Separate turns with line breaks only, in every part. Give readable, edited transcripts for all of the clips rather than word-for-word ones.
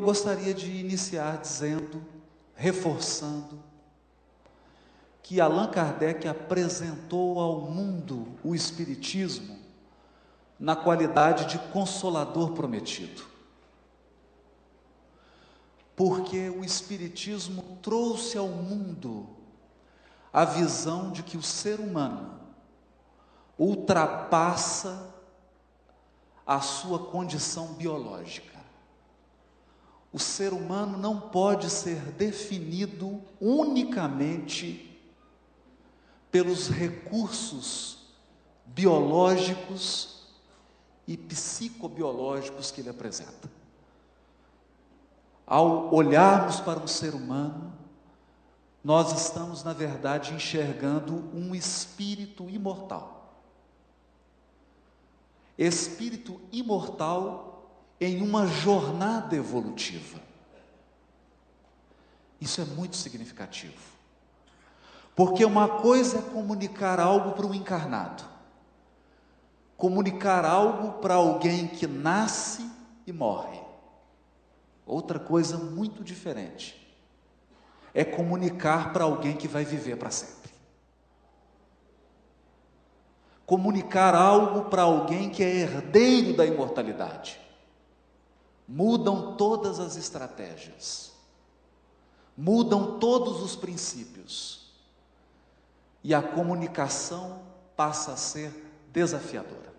gostaria de iniciar dizendo, reforçando, que Allan Kardec apresentou ao mundo o Espiritismo na qualidade de consolador prometido. Porque o Espiritismo trouxe ao mundo a visão de que o ser humano ultrapassa a sua condição biológica. O ser humano não pode ser definido unicamente pelos recursos biológicos e psicobiológicos que ele apresenta. Ao olharmos para um ser humano, nós estamos, na verdade, enxergando um espírito imortal. Espírito imortal em uma jornada evolutiva. Isso é muito significativo. Porque uma coisa é comunicar algo para o encarnado. Comunicar algo para alguém que nasce e morre. Outra coisa muito diferente é comunicar para alguém que vai viver para sempre. Comunicar algo para alguém que é herdeiro da imortalidade. Mudam todas as estratégias, mudam todos os princípios, e a comunicação passa a ser desafiadora.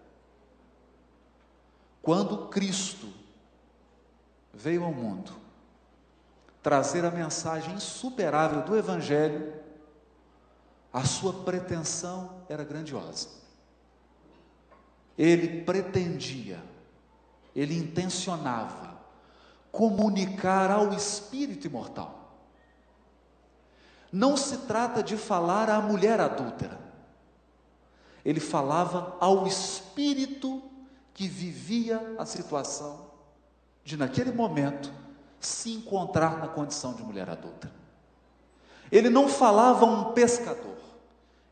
Quando Cristo veio ao mundo trazer a mensagem insuperável do Evangelho, a sua pretensão era grandiosa. Ele pretendia, ele intencionava comunicar ao espírito imortal. Não se trata de falar à mulher adúltera. Ele falava ao espírito que vivia a situação de, naquele momento, se encontrar na condição de mulher adulta. Ele não falava a um pescador,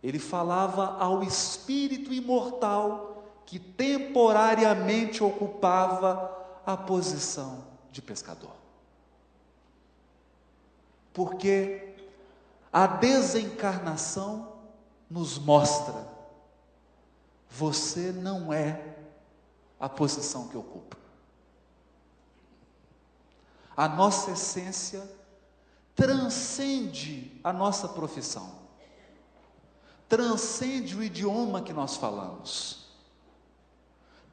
ele falava ao espírito imortal que temporariamente ocupava a posição de pescador. Porque a desencarnação nos mostra: você não é a posição que ocupa. A nossa essência transcende a nossa profissão, transcende o idioma que nós falamos,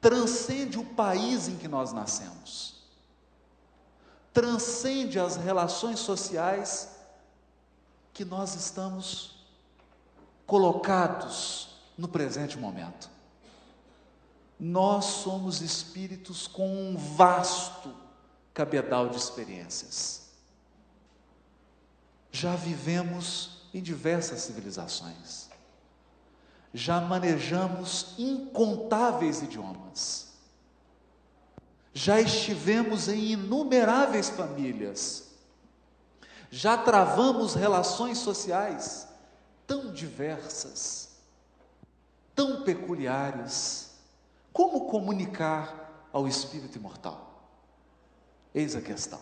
transcende o país em que nós nascemos, transcende as relações sociais que nós estamos colocados no presente momento. Nós somos espíritos com um vasto cabedal de experiências. Já vivemos em diversas civilizações. Já manejamos incontáveis idiomas. Já estivemos em inumeráveis famílias. Já travamos relações sociais tão diversas, tão peculiares. Como comunicar ao espírito imortal? Eis a questão.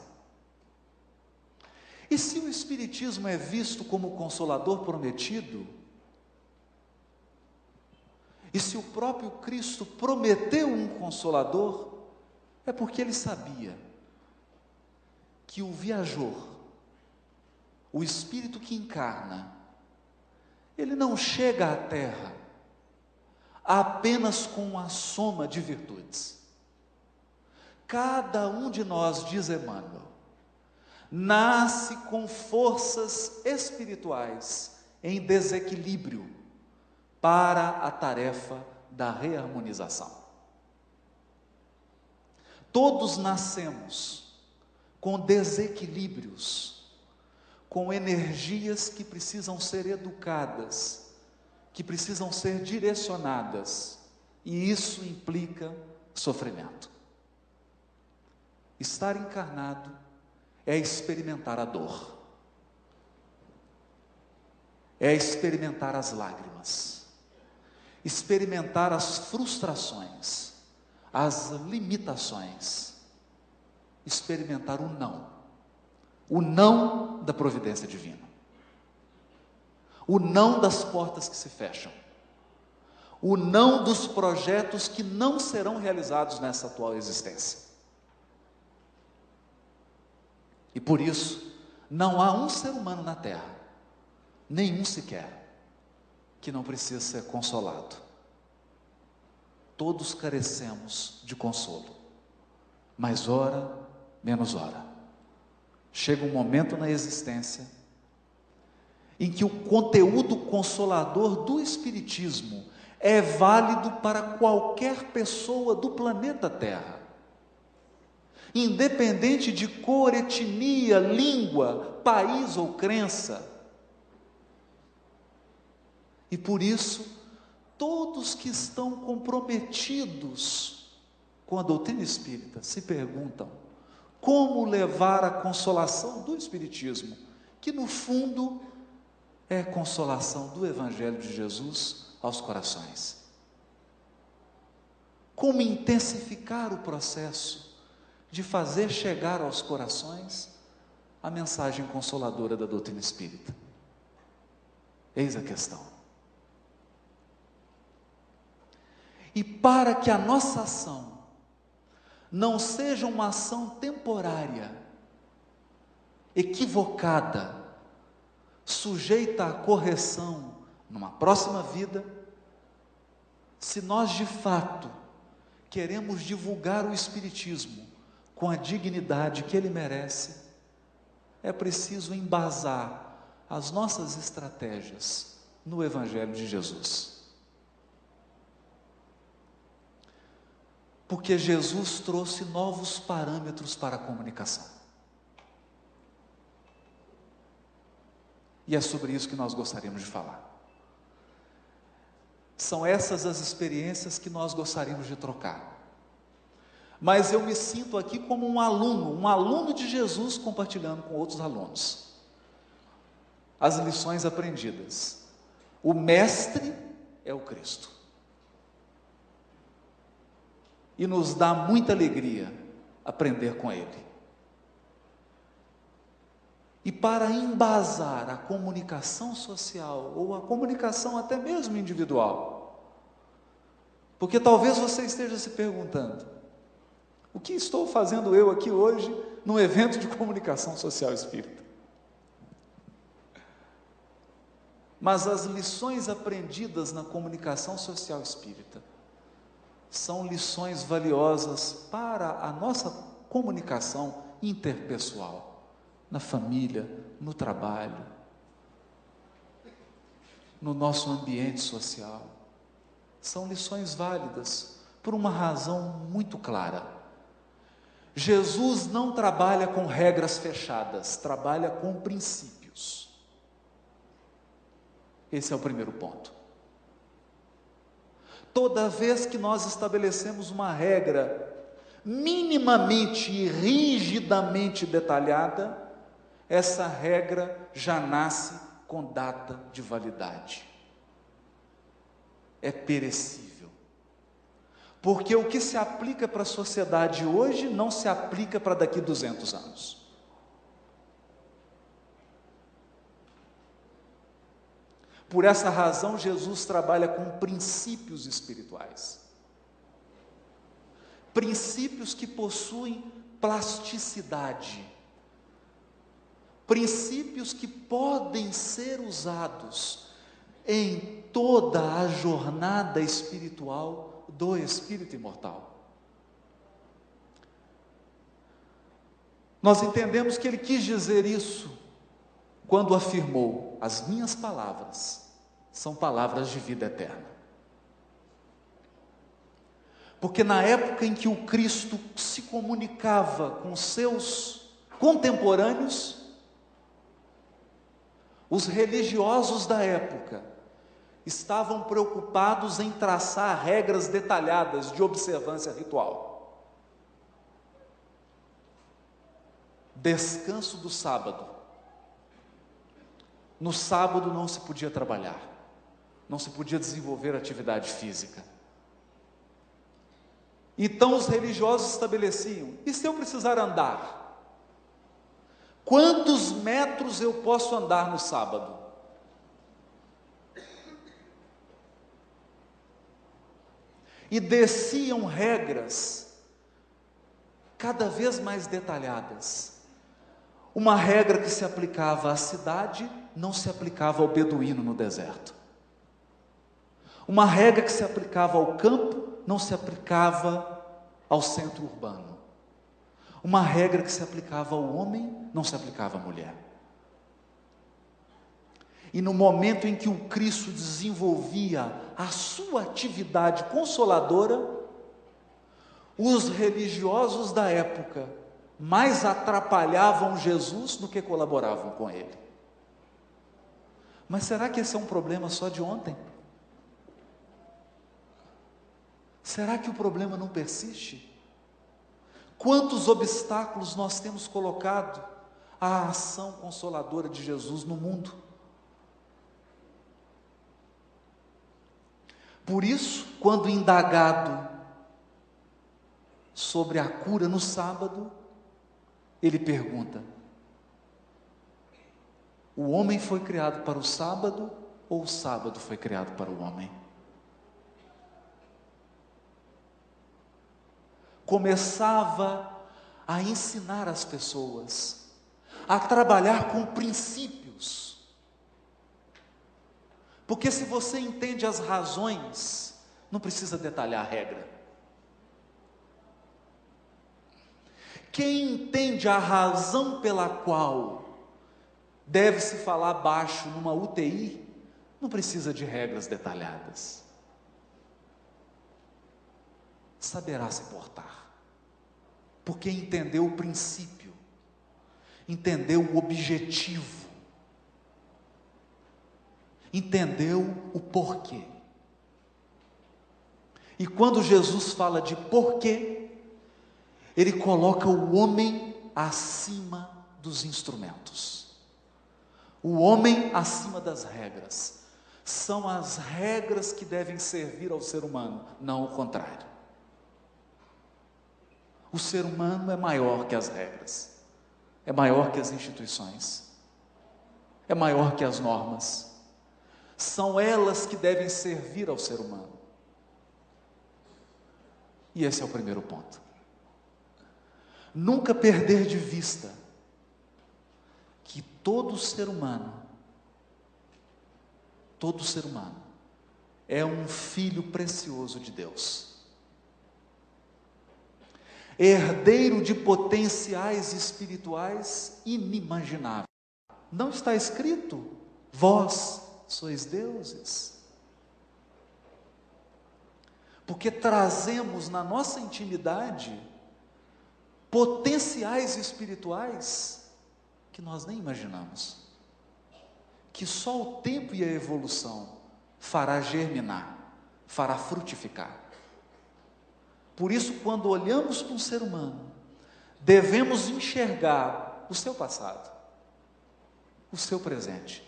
E se o Espiritismo é visto como consolador prometido, e se o próprio Cristo prometeu um consolador, é porque ele sabia que o viajor, o espírito que encarna, ele não chega à Terra apenas com a soma de virtudes. Cada um de nós, diz Emmanuel, nasce com forças espirituais em desequilíbrio para a tarefa da reharmonização. Todos nascemos com desequilíbrios, com energias que precisam ser educadas, que precisam ser direcionadas, e isso implica sofrimento. Estar encarnado é experimentar a dor, é experimentar as lágrimas, experimentar as frustrações, as limitações. experimentar o não da providência divina, o não das portas que se fecham, o não dos projetos que não serão realizados nessa atual existência. E por isso, não há um ser humano na terra, nenhum sequer, que não precisa ser consolado. Todos carecemos de consolo, mas ora, menos ora. Chega um momento na existência em que o conteúdo consolador do Espiritismo é válido para qualquer pessoa do planeta Terra, independente de cor, etnia, língua, país ou crença. E por isso, todos que estão comprometidos com a doutrina espírita se perguntam como levar a consolação do Espiritismo, que no fundo é a consolação do Evangelho de Jesus aos corações. Como intensificar o processo de fazer chegar aos corações a mensagem consoladora da doutrina espírita? Eis a questão. E para que a nossa ação não seja uma ação temporária, equivocada, sujeita à correção numa próxima vida, se nós de fato queremos divulgar o Espiritismo com a dignidade que ele merece, é preciso embasar as nossas estratégias no Evangelho de Jesus. Porque Jesus trouxe novos parâmetros para a comunicação. E é sobre isso que nós gostaríamos de falar. São essas as experiências que nós gostaríamos de trocar. Mas eu me sinto aqui como um aluno de Jesus compartilhando com outros alunos as lições aprendidas. O mestre é o Cristo. E nos dá muita alegria aprender com ele. E para embasar a comunicação social, ou a comunicação até mesmo individual, porque talvez você esteja se perguntando, o que estou fazendo eu aqui hoje num evento de comunicação social espírita? Mas as lições aprendidas na comunicação social espírita são lições valiosas para a nossa comunicação interpessoal, na família, no trabalho, no nosso ambiente social. São lições válidas por uma razão muito clara. Jesus não trabalha com regras fechadas, trabalha com princípios. Esse é o primeiro ponto. Toda vez que nós estabelecemos uma regra minimamente e rigidamente detalhada, essa regra já nasce com data de validade. É perecível. Porque o que se aplica para a sociedade hoje não se aplica para daqui 200 anos. Por essa razão, Jesus trabalha com princípios espirituais. Princípios que possuem plasticidade. Princípios que podem ser usados em toda a jornada espiritual do espírito imortal. Nós entendemos que ele quis dizer isso quando afirmou: as minhas palavras são palavras de vida eterna. Porque na época em que o Cristo se comunicava com seus contemporâneos, os religiosos da época estavam preocupados em traçar regras detalhadas de observância ritual. Descanso do sábado. No sábado não se podia trabalhar, não se podia desenvolver atividade física. Então os religiosos estabeleciam: e se eu precisar andar? Quantos metros eu posso andar no sábado? E desciam regras cada vez mais detalhadas. Uma regra que se aplicava à cidade não se aplicava ao beduíno no deserto. Uma regra que se aplicava ao campo não se aplicava ao centro urbano. Uma regra que se aplicava ao homem não se aplicava à mulher. E no momento em que o Cristo desenvolvia a sua atividade consoladora, os religiosos da época mais atrapalhavam Jesus do que colaboravam com ele. Mas será que esse é um problema só de ontem? Será que o problema não persiste? Quantos obstáculos nós temos colocado à ação consoladora de Jesus no mundo? Por isso, quando indagado sobre a cura no sábado, ele pergunta: o homem foi criado para o sábado ou o sábado foi criado para o homem? Começava a ensinar as pessoas a trabalhar com princípios. Porque se você entende as razões, não precisa detalhar a regra. Quem entende a razão pela qual deve-se falar baixo numa UTI, não precisa de regras detalhadas. Saberá se portar, porque entendeu o princípio, entendeu o objetivo, entendeu o porquê. E quando Jesus fala de porquê, ele coloca o homem acima dos instrumentos, o homem acima das regras. São as regras que devem servir ao ser humano, não o contrário. O ser humano é maior que as regras, é maior que as instituições, é maior que as normas. São elas que devem servir ao ser humano. E esse é o primeiro ponto. Nunca perder de vista que todo ser humano é um filho precioso de Deus, herdeiro de potenciais espirituais inimagináveis. Não está escrito: vós sois deuses? Porque trazemos na nossa intimidade potenciais espirituais que nós nem imaginamos, que só o tempo e a evolução fará germinar, fará frutificar. Por isso, quando olhamos para um ser humano, devemos enxergar o seu passado, o seu presente,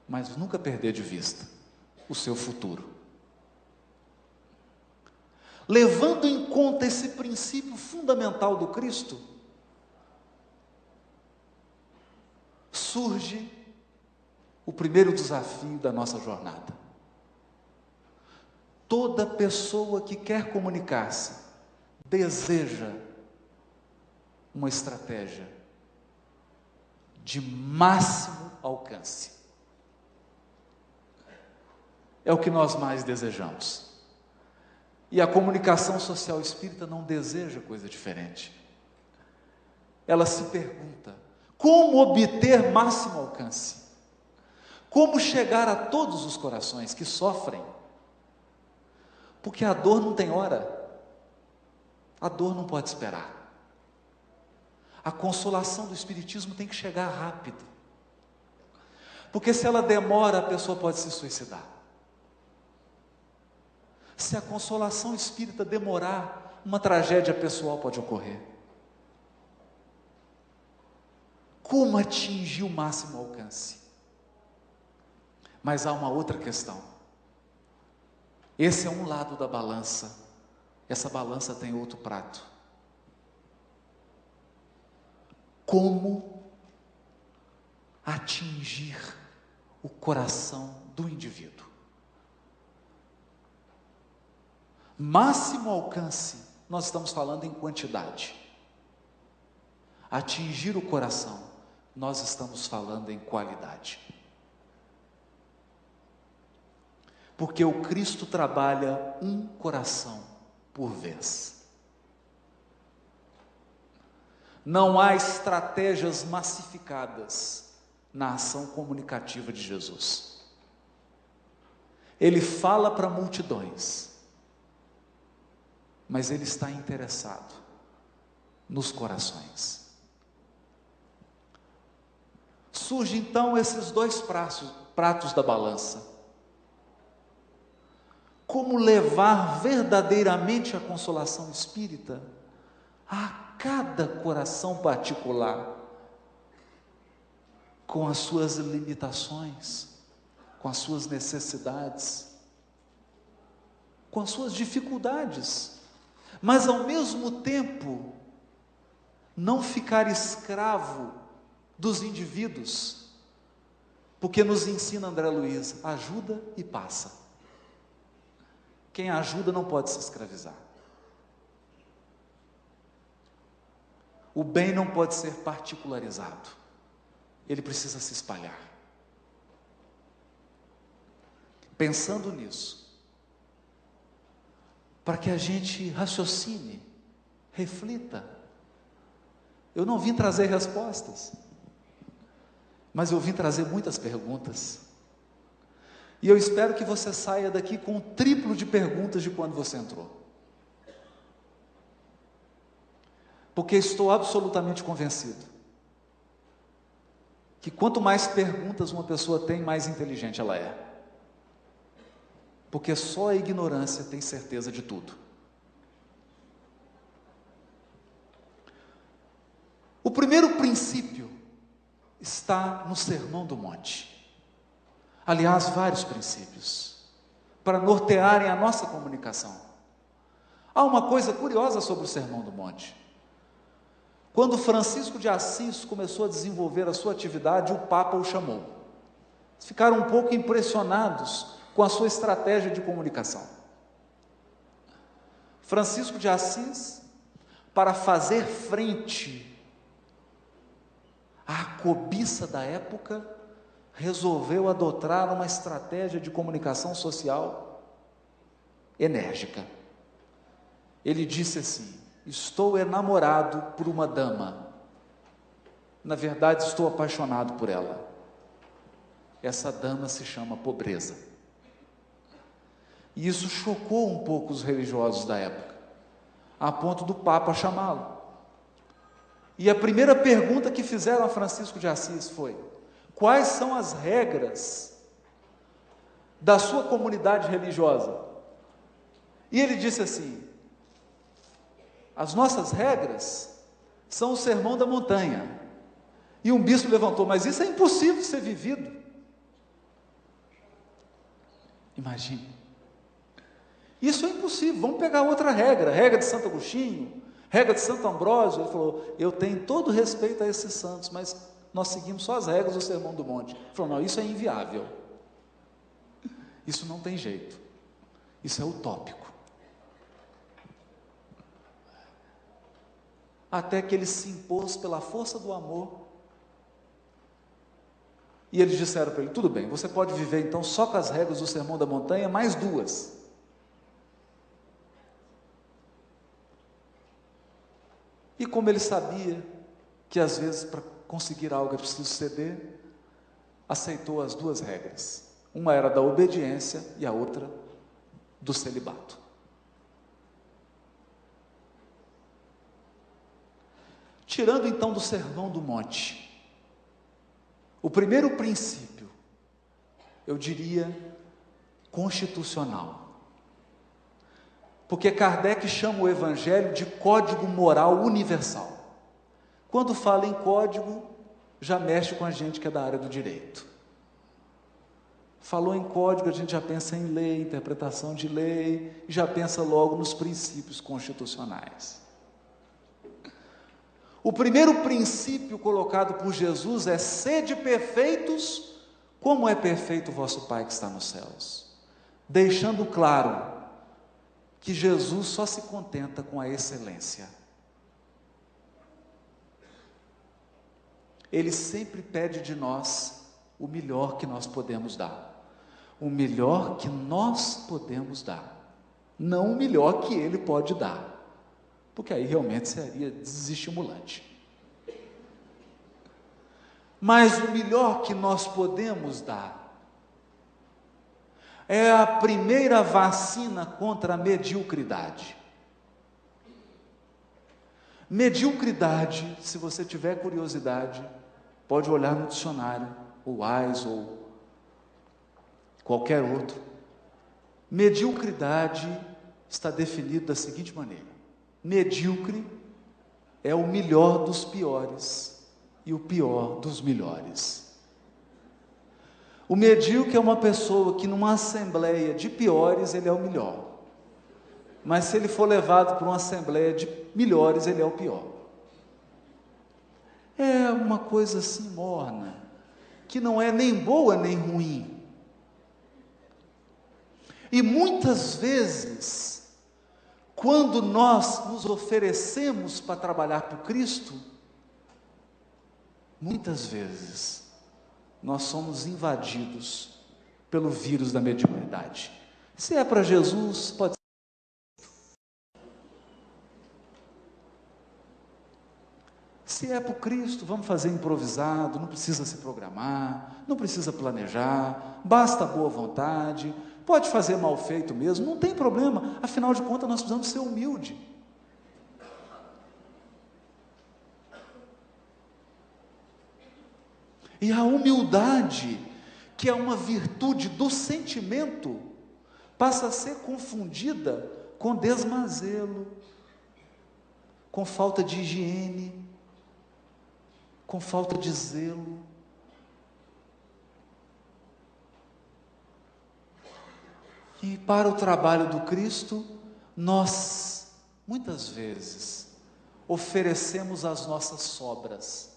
mas nunca perder de vista o seu futuro. Levando em conta esse princípio fundamental do Cristo, surge o primeiro desafio da nossa jornada. Toda pessoa que quer comunicar-se deseja uma estratégia de máximo alcance. É o que nós mais desejamos. E a comunicação social espírita não deseja coisa diferente. Ela se pergunta: como obter máximo alcance? Como chegar a todos os corações que sofrem? Porque a dor não tem hora. A dor não pode esperar. A consolação do Espiritismo tem que chegar rápido. Porque se ela demora, a pessoa pode se suicidar. Se a consolação espírita demorar, uma tragédia pessoal pode ocorrer. Como atingir o máximo alcance? Mas há uma outra questão. Esse é um lado da balança, essa balança tem outro prato. Como atingir o coração do indivíduo? Máximo alcance, nós estamos falando em quantidade. Atingir o coração, nós estamos falando em qualidade. Porque o Cristo trabalha um coração por vez. Não há estratégias massificadas na ação comunicativa de Jesus. Ele fala para multidões, mas ele está interessado nos corações. Surgem então esses dois pratos da balança. Como levar verdadeiramente a consolação espírita a cada coração particular, com as suas limitações, com as suas necessidades, com as suas dificuldades, mas ao mesmo tempo não ficar escravo dos indivíduos, porque nos ensina André Luiz, ajuda e passa. Quem ajuda não pode se escravizar. O bem não pode ser particularizado. Ele precisa se espalhar. Pensando nisso, para que a gente raciocine, reflita. Eu não vim trazer respostas, mas eu vim trazer muitas perguntas. E eu espero que você saia daqui com o triplo de perguntas de quando você entrou. Porque estou absolutamente convencido que quanto mais perguntas uma pessoa tem, mais inteligente ela é. Porque só a ignorância tem certeza de tudo. O primeiro princípio está no Sermão do Monte. Aliás, vários princípios para nortearem a nossa comunicação. Há uma coisa curiosa sobre o Sermão do Monte. Quando Francisco de Assis começou a desenvolver a sua atividade, o Papa o chamou. Ficaram um pouco impressionados com a sua estratégia de comunicação. Francisco de Assis, para fazer frente à cobiça da época, resolveu adotar uma estratégia de comunicação social enérgica. Ele disse assim: estou enamorado por uma dama. Na verdade, estou apaixonado por ela. Essa dama se chama pobreza. E isso chocou um pouco os religiosos da época, a ponto do Papa chamá-lo. E a primeira pergunta que fizeram a Francisco de Assis foi: quais são as regras da sua comunidade religiosa? E ele disse assim: as nossas regras são o Sermão da Montanha. E um bispo levantou: mas isso é impossível de ser vivido. Imagine. Isso é impossível, vamos pegar outra regra, regra de Santo Agostinho, regra de Santo Ambrósio. Ele falou: eu tenho todo respeito a esses santos, mas nós seguimos só as regras do Sermão do Monte. Ele falou: não, isso é inviável, isso não tem jeito, isso é utópico. Até que ele se impôs pela força do amor, e eles disseram para ele: tudo bem, você pode viver então só com as regras do Sermão da Montanha, mais duas. E como ele sabia que às vezes para conseguir algo é preciso ceder, aceitou as duas regras. Uma era da obediência e a outra do celibato. Tirando então do Sermão do Monte, o primeiro princípio, eu diria, constitucional. Porque Kardec chama o Evangelho de código moral universal. Quando fala em código, já mexe com a gente que é da área do direito. Falou em código, a gente já pensa em lei, interpretação de lei, e já pensa logo nos princípios constitucionais. O primeiro princípio colocado por Jesus é: sede perfeitos, como é perfeito o vosso Pai que está nos céus. Deixando claro que Jesus só se contenta com a excelência. Ele sempre pede de nós o melhor que nós podemos dar. O melhor que nós podemos dar. Não o melhor que Ele pode dar. Porque aí realmente seria desestimulante. Mas o melhor que nós podemos dar é a primeira vacina contra a mediocridade. Mediocridade, se você tiver curiosidade, pode olhar no dicionário, o Wise ou qualquer outro. Mediocridade está definido da seguinte maneira: medíocre é o melhor dos piores e o pior dos melhores. O medíocre é uma pessoa que numa assembleia de piores ele é o melhor, mas se ele for levado para uma assembleia de melhores ele é o pior. É uma coisa assim morna, que não é nem boa nem ruim. E muitas vezes, quando nós nos oferecemos para trabalhar para o Cristo, muitas vezes nós somos invadidos pelo vírus da mediocridade. Se é para Jesus, pode ser. Se é para o Cristo, vamos fazer improvisado, não precisa se programar, não precisa planejar, basta a boa vontade, pode fazer mal feito mesmo, não tem problema, afinal de contas nós precisamos ser humildes. E a humildade, que é uma virtude do sentimento, passa a ser confundida com desmazelo, com falta de higiene, com falta de zelo. E para o trabalho do Cristo, nós, muitas vezes, oferecemos as nossas sobras,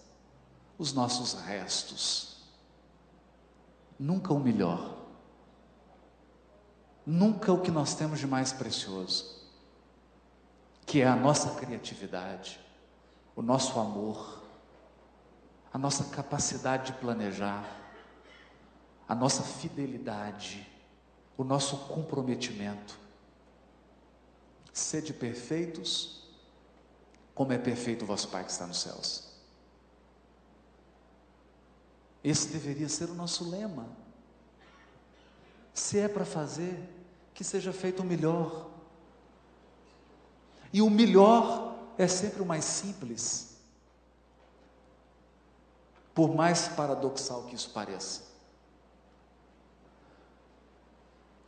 os nossos restos. Nunca o melhor. Nunca o que nós temos de mais precioso, que é a nossa criatividade, o nosso amor, a nossa capacidade de planejar, a nossa fidelidade, o nosso comprometimento. Sede perfeitos, como é perfeito o vosso Pai que está nos céus. Esse deveria ser o nosso lema. Se é para fazer, que seja feito o melhor. E o melhor é sempre o mais simples, por mais paradoxal que isso pareça.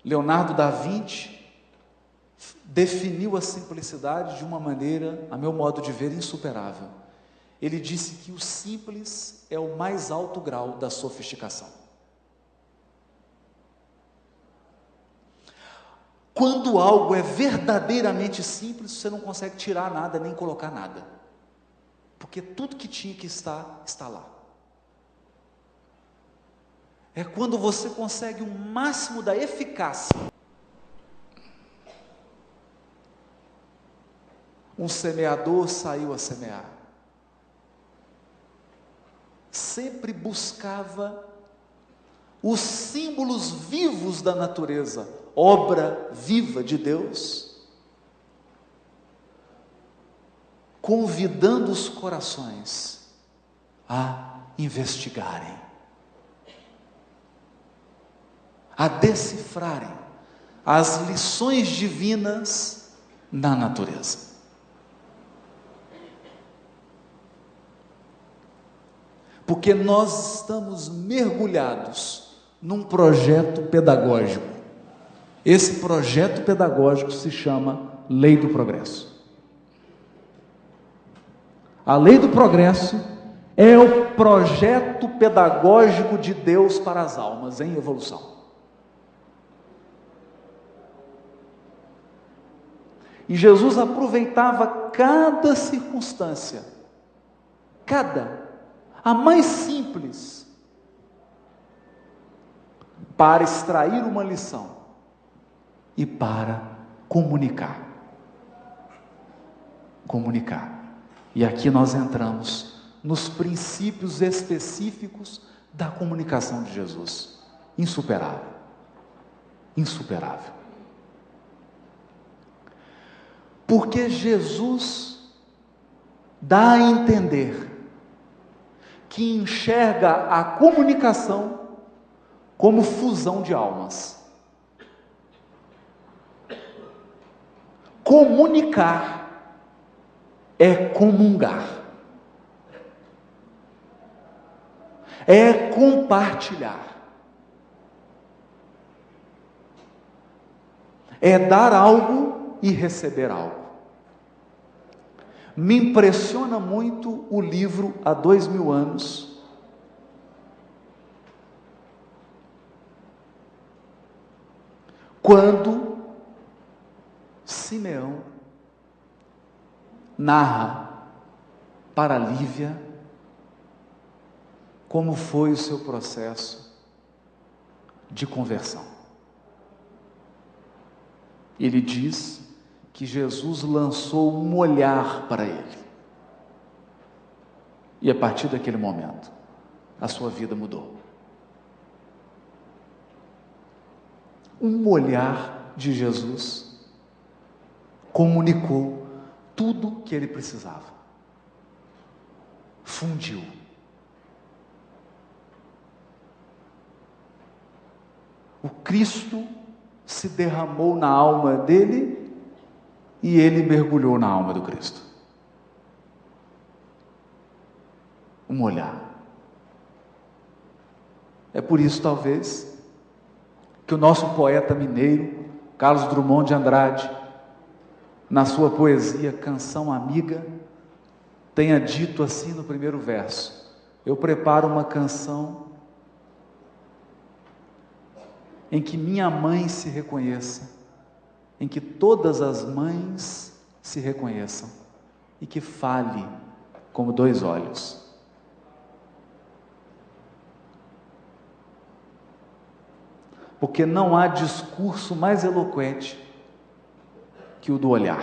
Leonardo da Vinci definiu a simplicidade de uma maneira, a meu modo de ver, insuperável. Ele disse que o simples é o mais alto grau da sofisticação. Quando algo é verdadeiramente simples, você não consegue tirar nada, nem colocar nada. Porque tudo que tinha que estar, está lá. É quando você consegue o máximo da eficácia. Um semeador saiu a semear. Sempre buscava os símbolos vivos da natureza, obra viva de Deus, convidando os corações a investigarem, a decifrarem as lições divinas na natureza. Porque nós estamos mergulhados num projeto pedagógico. Esse projeto pedagógico se chama Lei do Progresso. A Lei do Progresso é o projeto pedagógico de Deus para as almas em evolução. E Jesus aproveitava cada circunstância, a mais simples, para extrair uma lição e para comunicar. E aqui nós entramos nos princípios específicos da comunicação de Jesus. Insuperável. Porque Jesus dá a entender que enxerga a comunicação como fusão de almas. Comunicar é comungar, é compartilhar, é dar algo e receber algo. Me impressiona muito o livro Há 2000 anos, quando Simeão narra para Lívia como foi o seu processo de conversão. Ele diz que Jesus lançou um olhar para ele. E a partir daquele momento, a sua vida mudou. Um olhar de Jesus comunicou tudo o que ele precisava. Fundiu. O Cristo se derramou na alma dele e ele mergulhou na alma do Cristo. Um olhar. É por isso, talvez, que o nosso poeta mineiro, Carlos Drummond de Andrade, na sua poesia Canção Amiga, tenha dito assim no primeiro verso: eu preparo uma canção em que minha mãe se reconheça, em que todas as mães se reconheçam e que fale como dois olhos. Porque não há discurso mais eloquente que o do olhar.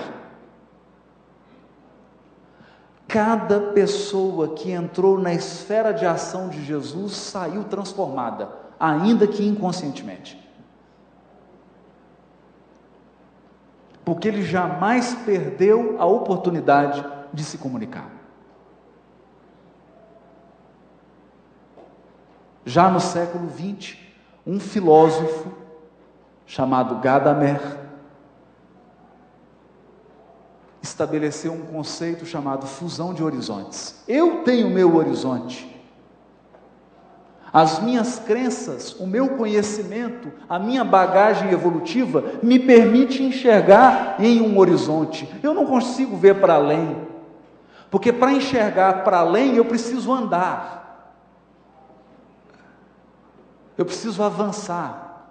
Cada pessoa que entrou na esfera de ação de Jesus saiu transformada, ainda que inconscientemente. Porque ele jamais perdeu a oportunidade de se comunicar. Já no século XX, um filósofo chamado Gadamer estabeleceu um conceito chamado fusão de horizontes. Eu tenho meu horizonte. As minhas crenças, o meu conhecimento, a minha bagagem evolutiva me permite enxergar em um horizonte. Eu não consigo ver para além, porque para enxergar para além eu preciso andar. Eu preciso avançar.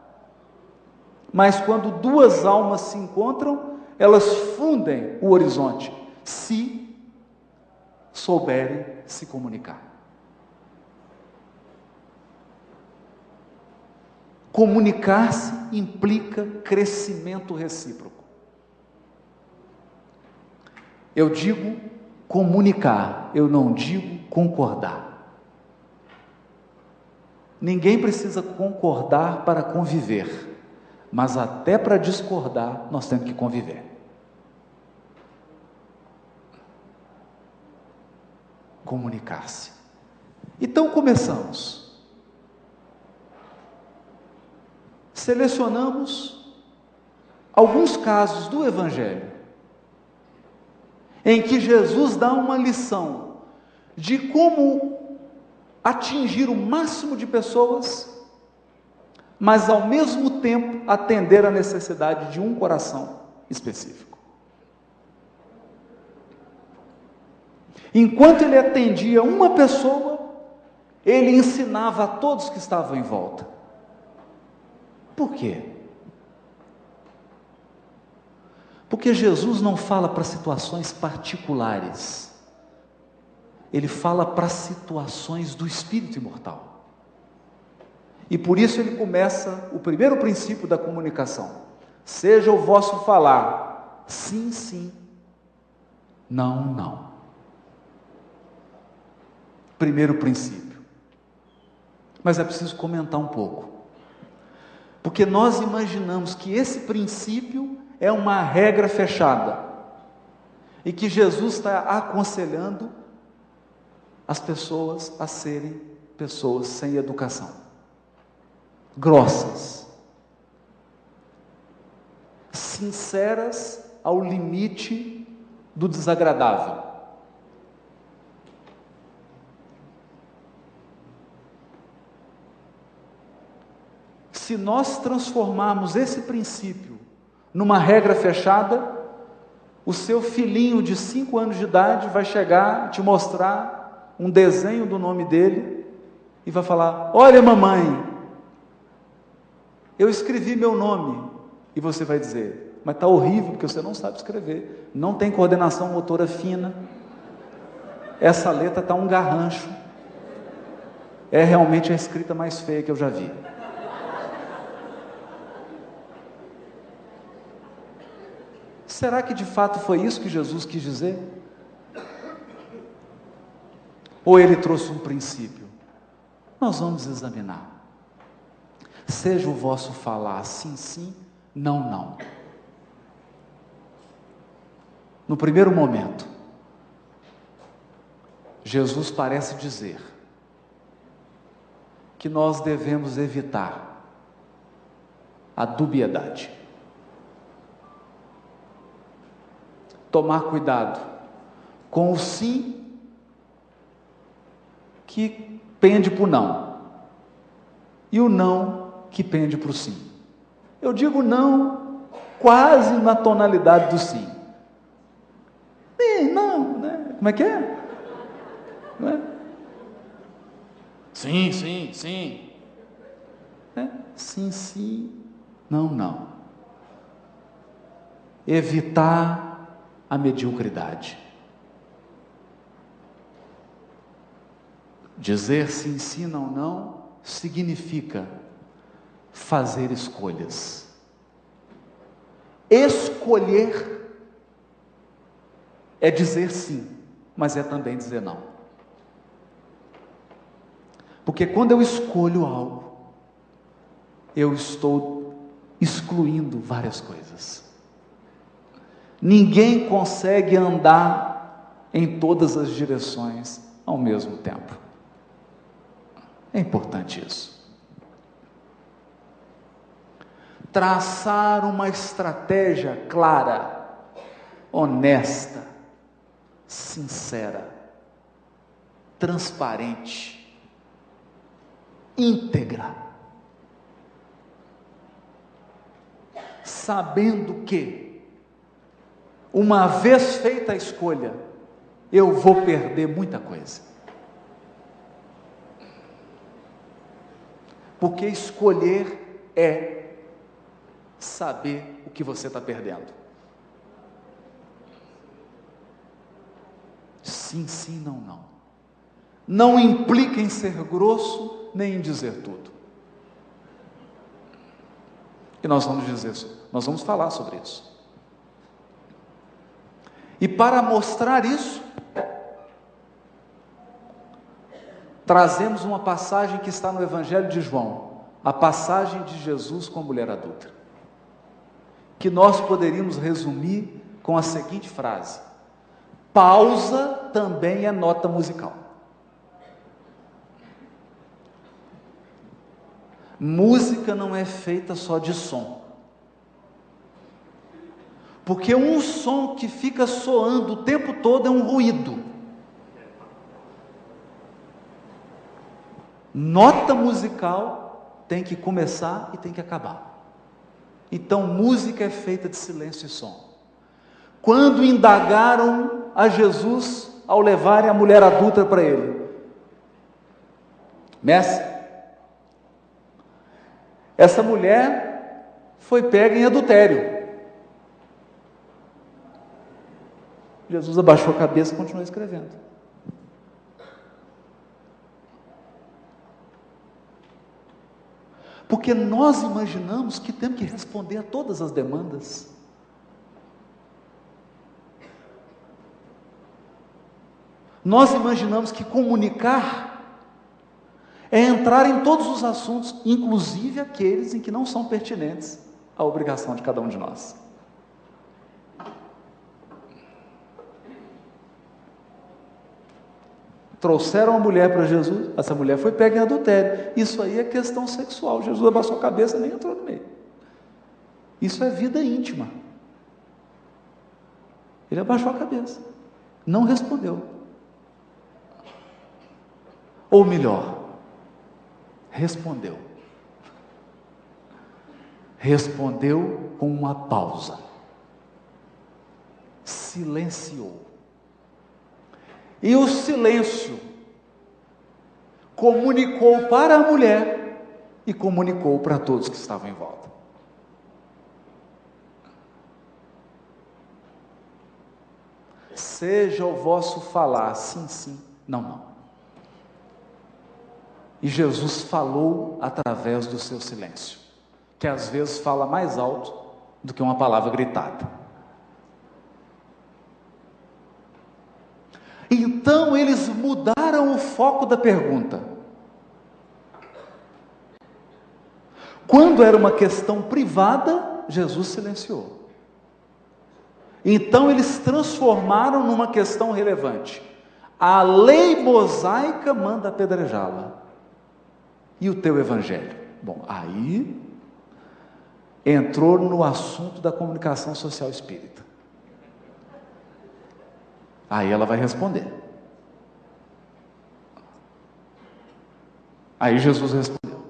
Mas quando duas almas se encontram, elas fundem o horizonte, se souberem se comunicar. Comunicar-se implica crescimento recíproco. Eu digo comunicar, eu não digo concordar. Ninguém precisa concordar para conviver, mas até para discordar nós temos que conviver. Comunicar-se. Então começamos. Selecionamos alguns casos do Evangelho em que Jesus dá uma lição de como atingir o máximo de pessoas, mas ao mesmo tempo atender à necessidade de um coração específico. Enquanto ele atendia uma pessoa, ele ensinava a todos que estavam em volta. Por quê? Porque Jesus não fala para situações particulares, ele fala para situações do espírito imortal. E por isso ele começa o primeiro princípio da comunicação: seja o vosso falar sim, sim, não, não. Primeiro princípio. Mas é preciso comentar um pouco, porque nós imaginamos que esse princípio é uma regra fechada e que Jesus está aconselhando as pessoas a serem pessoas sem educação, grossas, sinceras ao limite do desagradável. Se nós transformarmos esse princípio numa regra fechada, o seu filhinho de 5 anos de idade vai chegar, te mostrar um desenho do nome dele e vai falar: olha, mamãe, eu escrevi meu nome. E você vai dizer: mas está horrível, porque você não sabe escrever, não tem coordenação motora fina, essa letra está um garrancho, é realmente a escrita mais feia que eu já vi. Será que de fato foi isso que Jesus quis dizer? Ou ele trouxe um princípio? Nós vamos examinar. Seja o vosso falar sim, sim, não, não. No primeiro momento, Jesus parece dizer que nós devemos evitar a dubiedade. Tomar cuidado com o sim que pende para o não, e o não que pende para o sim. Eu digo não quase na tonalidade do sim. Não, né? Como é que é? Não é? Sim, sim, sim. É? Sim, sim, não, não. Evitar a mediocridade. Dizer sim, sim, não, não significa fazer escolhas. Escolher é dizer sim, mas é também dizer não. Porque quando eu escolho algo, eu estou excluindo várias coisas. Ninguém consegue andar em todas as direções ao mesmo tempo. É importante isso. Traçar uma estratégia clara, honesta, sincera, transparente, íntegra, sabendo que, uma vez feita a escolha, eu vou perder muita coisa. Porque escolher é saber o que você está perdendo. Sim, sim, não, não. Não implica em ser grosso, nem em dizer tudo. E nós vamos dizer isso, nós vamos falar sobre isso. E para mostrar isso, trazemos uma passagem que está no Evangelho de João, a passagem de Jesus com a mulher adúltera, que nós poderíamos resumir com a seguinte frase: pausa também é nota musical. Música não é feita só de som, porque um som que fica soando o tempo todo é um ruído. Nota musical tem que começar e tem que acabar. Então música é feita de silêncio e som. Quando indagaram a Jesus ao levarem a mulher adúltera para ele: mestre, essa mulher foi pega em adultério. Jesus abaixou a cabeça e continuou escrevendo. Porque nós imaginamos que temos que responder a todas as demandas. Nós imaginamos que comunicar é entrar em todos os assuntos, inclusive aqueles em que não são pertinentes à obrigação de cada um de nós. Trouxeram uma mulher para Jesus, essa mulher foi pega em adultério. Isso aí é questão sexual. Jesus abaixou a cabeça e nem entrou no meio. Isso é vida íntima. Ele abaixou a cabeça, não respondeu. Ou melhor, respondeu. Respondeu com uma pausa. Silenciou. E o silêncio comunicou para a mulher e comunicou para todos que estavam em volta. Seja o vosso falar sim, sim, não, não. E Jesus falou através do seu silêncio, que às vezes fala mais alto do que uma palavra gritada. Então eles mudaram o foco da pergunta. Quando era uma questão privada, Jesus silenciou. Então eles transformaram numa questão relevante. A lei mosaica manda apedrejá-la. E o teu evangelho? Bom, aí entrou no assunto da comunicação social espírita. Aí ela vai responder. Aí Jesus respondeu.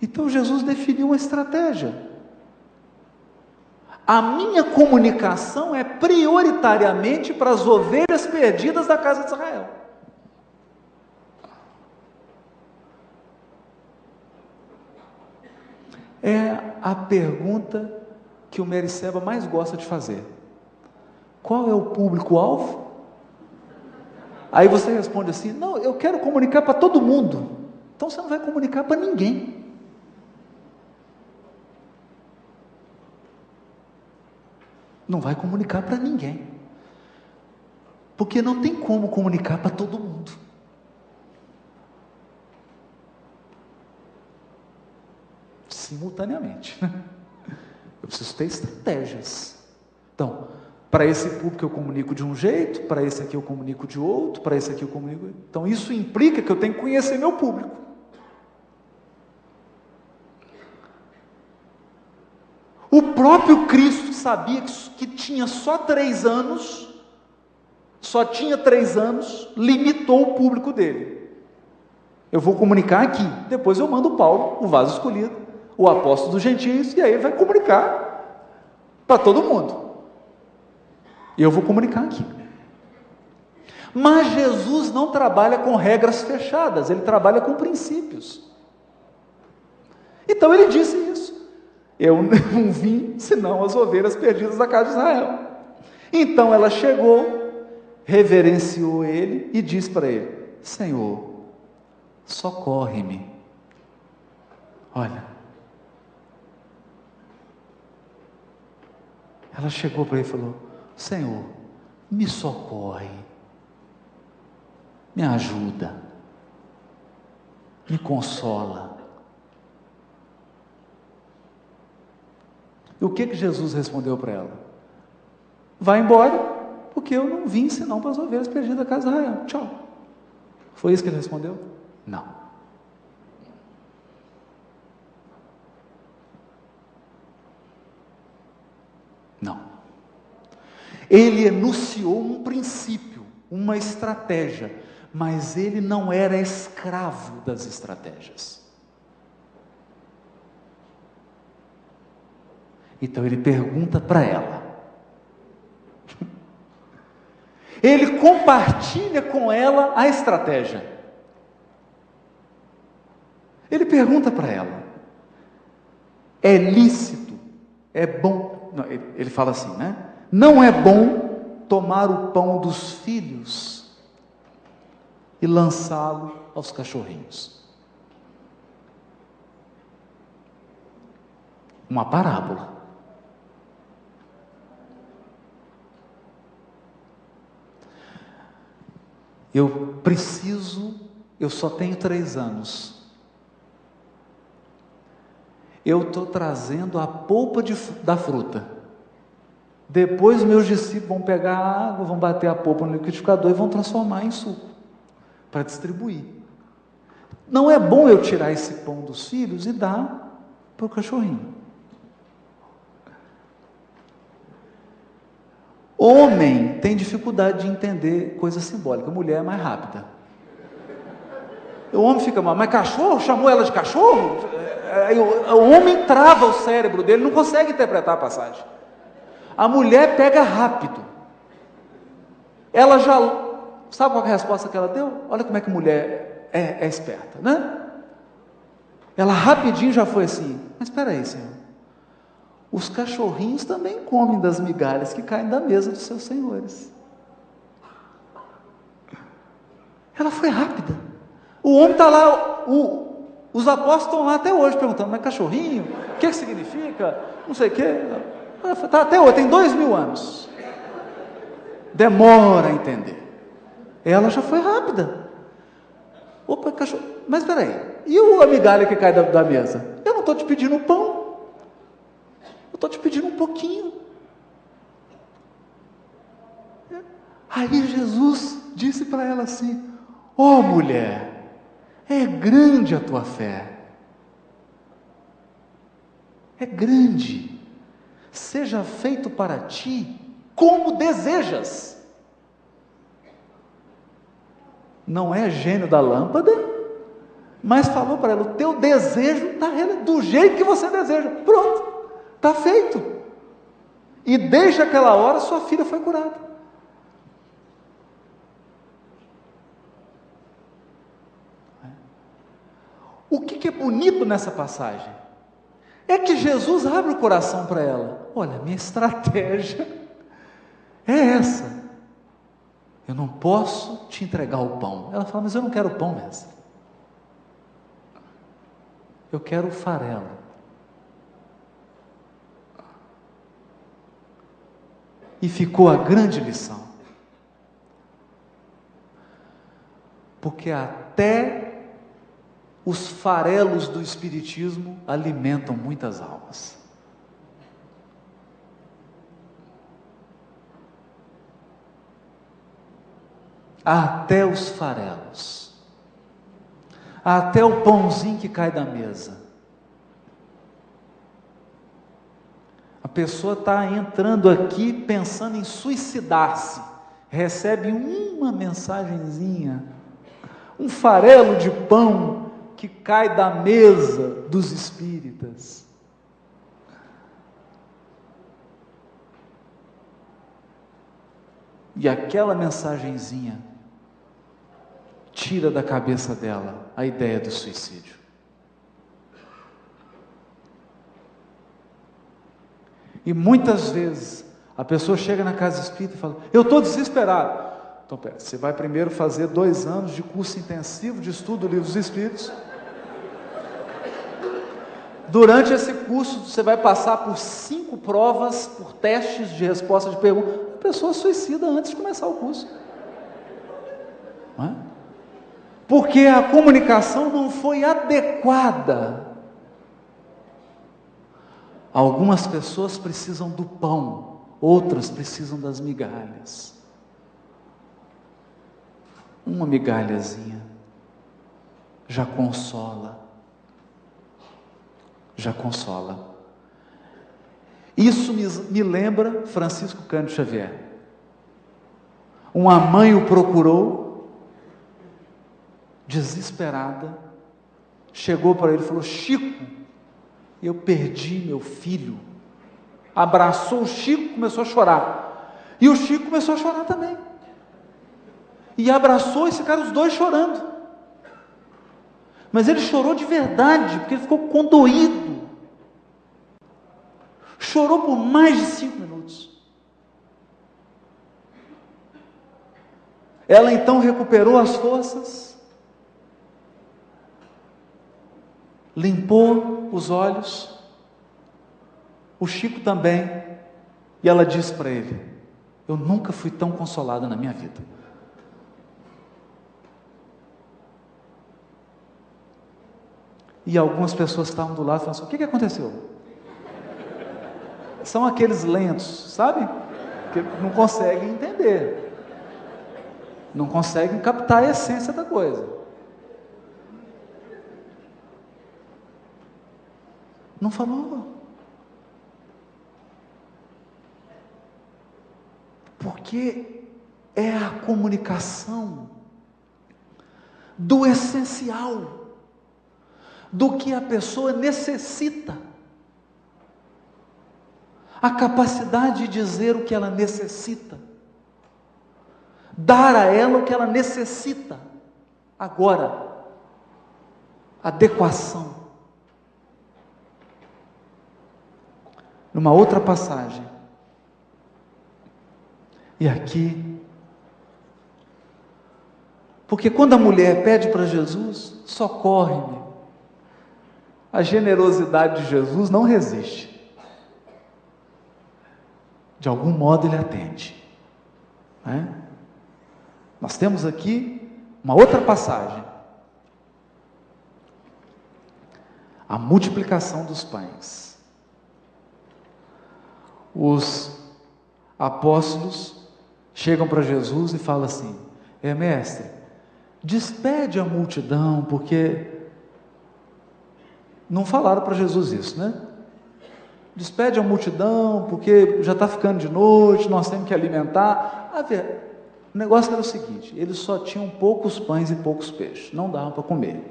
Então Jesus definiu uma estratégia. A minha comunicação é prioritariamente para as ovelhas perdidas da casa de Israel. É a pergunta que o Mericeba mais gosta de fazer. Qual é o público-alvo? Aí você responde assim: não, eu quero comunicar para todo mundo. Então você não vai comunicar para ninguém. Não vai comunicar para ninguém. Porque não tem como comunicar para todo mundo. Simultaneamente. Eu preciso ter estratégias. Então, para esse público eu comunico de um jeito, para esse aqui eu comunico de outro, para esse aqui eu comunico... Então isso implica que eu tenho que conhecer meu público. O próprio Cristo sabia que tinha só 3 anos, limitou o público dele. Eu vou comunicar aqui, depois eu mando Paulo, o vaso escolhido, o apóstolo dos gentios, e aí ele vai comunicar para todo mundo. E eu vou comunicar aqui. Mas Jesus não trabalha com regras fechadas, ele trabalha com princípios. Então ele disse isso. Eu não vim senão as ovelhas perdidas da casa de Israel. Então ela chegou, reverenciou ele e disse para ele: Senhor, socorre-me. Olha, ela chegou para ele e falou: Senhor, me socorre, me ajuda, me consola. E o que Jesus respondeu para ela? Vai embora, porque eu não vim senão para as ovelhas perdidas da casa de Israel. Tchau. Foi isso que ele respondeu? Não. Não. Ele enunciou um princípio, uma estratégia, mas ele não era escravo das estratégias. Então ele pergunta para ela. Ele compartilha com ela a estratégia. Ele pergunta para ela: é lícito, é bom, não, ele fala assim, né? Não é bom tomar o pão dos filhos e lançá-lo aos cachorrinhos. Uma parábola. Eu só tenho 3 anos. Eu estou trazendo a polpa da fruta. Depois meus discípulos vão pegar a água, vão bater a polpa no liquidificador e vão transformar em suco, para distribuir. Não é bom eu tirar esse pão dos filhos e dar para o cachorrinho. Homem tem dificuldade de entender coisa simbólica, mulher é mais rápida. O homem fica mal, mas cachorro? Chamou ela de cachorro? O homem trava o cérebro dele, não consegue interpretar a passagem. A mulher pega rápido. Ela já... Sabe qual é a resposta que ela deu? Olha como é que mulher é esperta, né? Ela rapidinho já foi assim, mas espera aí, Senhor. Os cachorrinhos também comem das migalhas que caem da mesa dos seus senhores. Ela foi rápida. O homem está lá, os apóstolos estão lá até hoje perguntando, mas cachorrinho, o que significa? Não sei o quê. Está até hoje, tem 2000 anos. Demora a entender. Ela já foi rápida. Opa, cachorro, mas espera aí, e a migalha que cai da mesa? Eu não estou te pedindo pão. Estou te pedindo um pouquinho. Aí Jesus disse para ela assim: ó mulher, é grande a tua fé. É grande. Seja feito para ti como desejas. Não é gênio da lâmpada, mas falou para ela: o teu desejo está do jeito que você deseja. Pronto. Está feito. E desde aquela hora sua filha foi curada. O que é bonito nessa passagem? É que Jesus abre o coração para ela. Olha, minha estratégia é essa. Eu não posso te entregar o pão. Ela fala, mas eu não quero pão, mestre. Eu quero o farelo. E ficou a grande lição. Porque até os farelos do Espiritismo alimentam muitas almas. Até os farelos. Até o pãozinho que cai da mesa. A pessoa está entrando aqui pensando em suicidar-se, recebe uma mensagenzinha, um farelo de pão que cai da mesa dos espíritas. E aquela mensagenzinha tira da cabeça dela a ideia do suicídio. E muitas vezes a pessoa chega na casa espírita e fala: eu estou desesperado. Então, pera, você vai primeiro fazer 2 anos de curso intensivo de estudo do Livro dos Espíritos. Durante esse curso você vai passar por 5 provas, por testes de resposta de perguntas. A pessoa suicida antes de começar o curso. Não é? Porque a comunicação não foi adequada. Algumas pessoas precisam do pão, outras precisam das migalhas. Uma migalhazinha já consola. Já consola. Isso me lembra Francisco Cândido Xavier. Uma mãe o procurou, desesperada, chegou para ele e falou: Chico, eu perdi meu filho. Abraçou o Chico, começou a chorar. E o Chico começou a chorar também. E abraçou e ficaram os dois chorando. Mas ele chorou de verdade, porque ele ficou condoído. Chorou por mais de 5 minutos. Ela então recuperou as forças, limpou os olhos, o Chico também, e ela disse para ele: eu nunca fui tão consolada na minha vida. E algumas pessoas que estavam do lado falaram assim: o que aconteceu? São aqueles lentos, sabe? Que não conseguem entender, não conseguem captar a essência da coisa. Não falou. Porque é a comunicação do essencial, do que a pessoa necessita. A capacidade de dizer o que ela necessita, dar a ela o que ela necessita. Agora, adequação. Numa outra passagem, e aqui, porque quando a mulher pede para Jesus: socorre-me, a generosidade de Jesus não resiste. De algum modo ele atende, né? Nós temos aqui uma outra passagem, a multiplicação dos pães. Os apóstolos chegam para Jesus e falam assim: mestre, despede a multidão, porque não falaram para Jesus isso, né? Despede a multidão, porque já está ficando de noite, nós temos que alimentar. O negócio era o seguinte: eles só tinham poucos pães e poucos peixes, não dava para comer.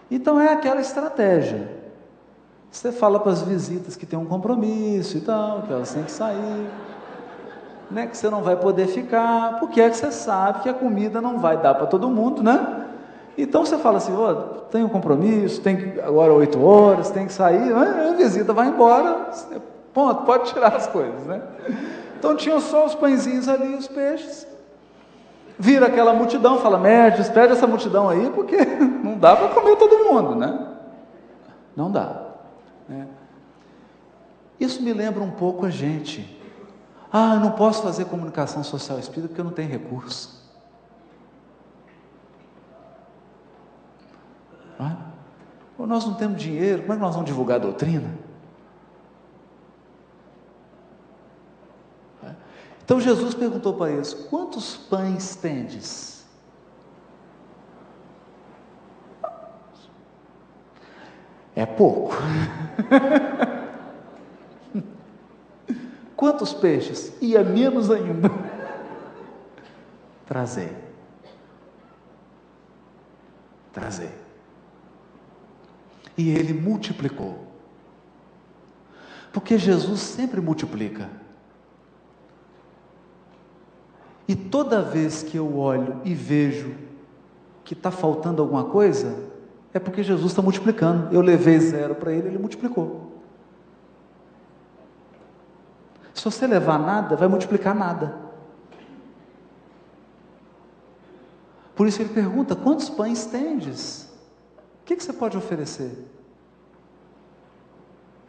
Então é aquela estratégia. Você fala para as visitas que tem um compromisso e tal, que elas têm que sair, né, que você não vai poder ficar, porque é que você sabe que a comida não vai dar para todo mundo, né? Então você fala assim: tem um compromisso, tem que, agora 8 horas, tem que sair, a visita vai embora, ponto, pode tirar as coisas, né? Então tinham só os pãezinhos ali e os peixes. Vira aquela multidão, fala: mestre, despede essa multidão aí, porque não dá para comer todo mundo, né? Não dá, né? Isso me lembra um pouco a gente. Eu não posso fazer comunicação social espírita porque eu não tenho recurso. Ou nós não temos dinheiro, como é que nós vamos divulgar a doutrina? Então Jesus perguntou para eles: quantos pães tendes? É pouco. Quantos peixes? E é menos ainda. Trazei. E ele multiplicou. Porque Jesus sempre multiplica. E toda vez que eu olho e vejo que está faltando alguma coisa, é porque Jesus está multiplicando. Eu levei 0 para ele, ele multiplicou. Se você levar nada, vai multiplicar nada. Por isso ele pergunta: quantos pães tendes? O que você pode oferecer?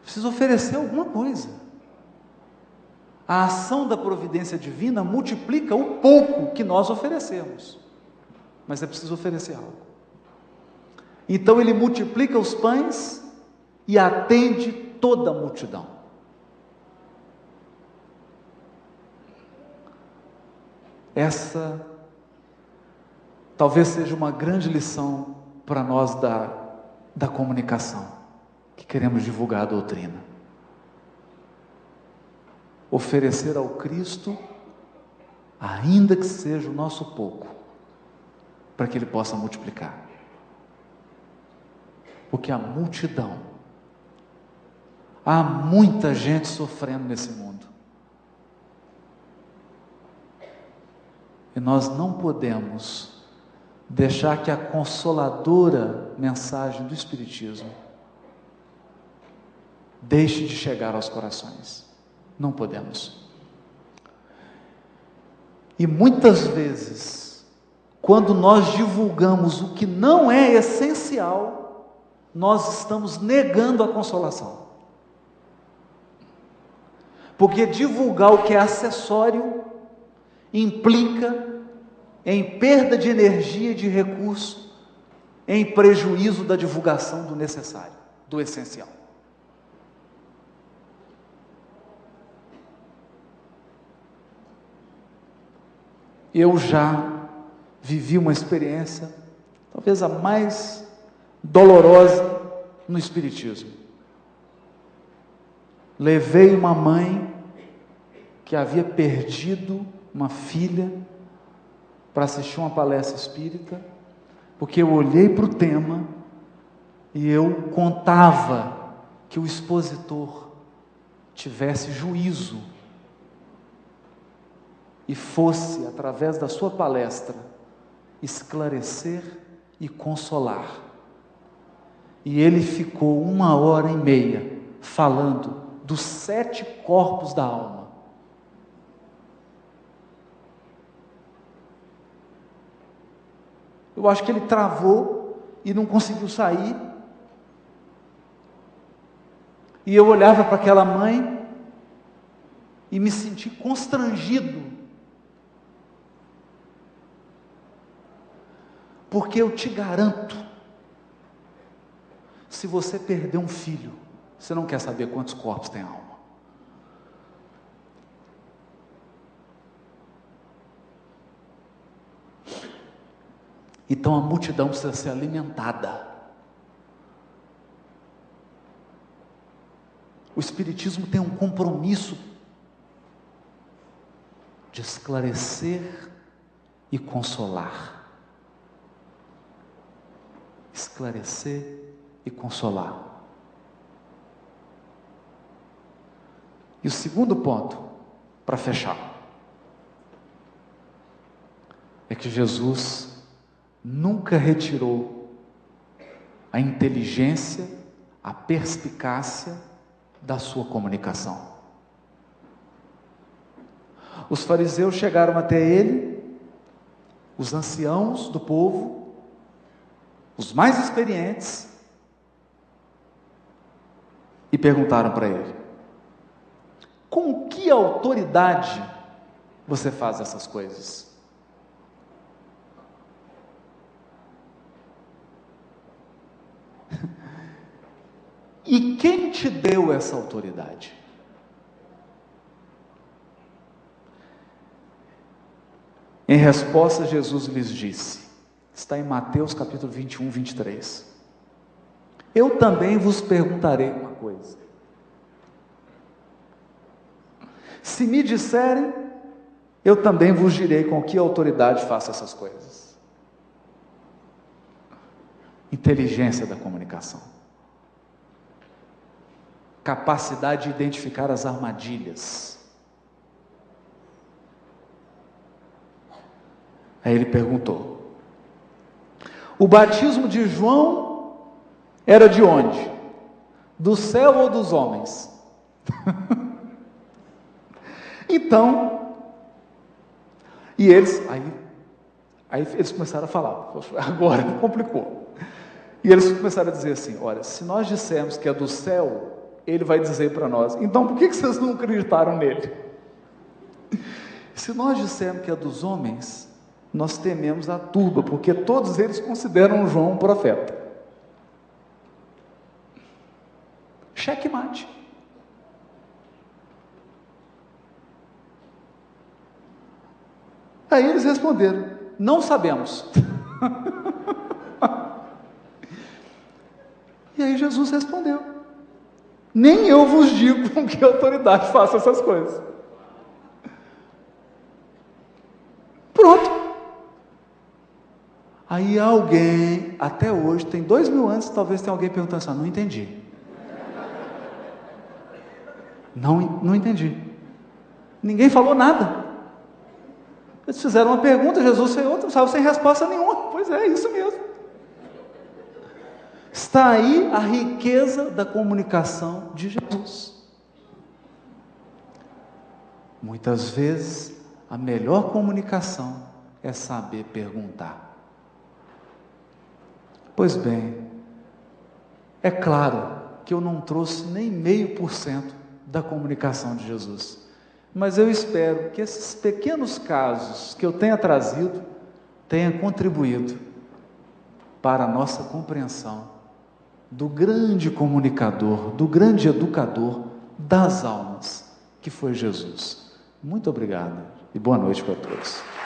Precisa oferecer alguma coisa. A ação da providência divina multiplica o pouco que nós oferecemos, mas é preciso oferecer algo. Então ele multiplica os pães e atende toda a multidão. Essa talvez seja uma grande lição para nós da comunicação, que queremos divulgar a doutrina. Oferecer ao Cristo, ainda que seja o nosso pouco, para que Ele possa multiplicar. Porque a multidão, há muita gente sofrendo nesse mundo. E nós não podemos deixar que a consoladora mensagem do Espiritismo deixe de chegar aos corações. Não podemos. E muitas vezes quando nós divulgamos o que não é essencial, nós estamos negando a consolação. Porque divulgar o que é acessório implica em perda de energia e de recurso, em prejuízo da divulgação do necessário, do essencial. Eu já vivi uma experiência, talvez a mais dolorosa no Espiritismo. Levei uma mãe que havia perdido uma filha para assistir uma palestra espírita, porque eu olhei para o tema e eu contava que o expositor tivesse juízo e fosse, através da sua palestra, esclarecer e consolar. E ele ficou 1h30 falando dos 7 corpos da alma. Eu acho que ele travou e não conseguiu sair. E eu olhava para aquela mãe e me senti constrangido. Porque eu te garanto, se você perder um filho, você não quer saber quantos corpos tem a alma. Então a multidão precisa ser alimentada. O Espiritismo tem um compromisso de esclarecer e consolar. Esclarecer e consolar. E o segundo ponto, para fechar, é que Jesus nunca retirou a inteligência, a perspicácia da sua comunicação. Os fariseus chegaram até ele, os anciãos do povo, os mais experientes, e perguntaram para ele: com que autoridade você faz essas coisas? E quem te deu essa autoridade? Em resposta, Jesus lhes disse, está em Mateus capítulo 21, 23. Eu também vos perguntarei uma coisa. Se me disserem, eu também vos direi com que autoridade faço essas coisas. Inteligência da comunicação. Capacidade de identificar as armadilhas. Aí ele perguntou: o batismo de João era de onde? Do céu ou dos homens? Então, e eles, aí eles começaram a falar, agora complicou. E eles começaram a dizer assim: olha, se nós dissermos que é do céu, ele vai dizer para nós, então por que vocês não acreditaram nele? Se nós dissermos que é dos homens, nós tememos a turba, porque todos eles consideram João um profeta. Checkmate. Aí eles responderam: não sabemos. E aí Jesus respondeu: nem eu vos digo com que autoridade faço essas coisas. Pronto. Aí alguém, até hoje, tem 2000 anos, talvez tenha alguém perguntando assim: não entendi. Não entendi. Ninguém falou nada. Eles fizeram uma pergunta, Jesus fez outra, saiu sem resposta nenhuma. Pois é, isso mesmo. Está aí a riqueza da comunicação de Jesus. Muitas vezes, a melhor comunicação é saber perguntar. Pois bem, é claro que eu não trouxe nem 0,5% da comunicação de Jesus, mas eu espero que esses pequenos casos que eu tenha trazido tenham contribuído para a nossa compreensão do grande comunicador, do grande educador das almas, que foi Jesus. Muito obrigado e boa noite para todos.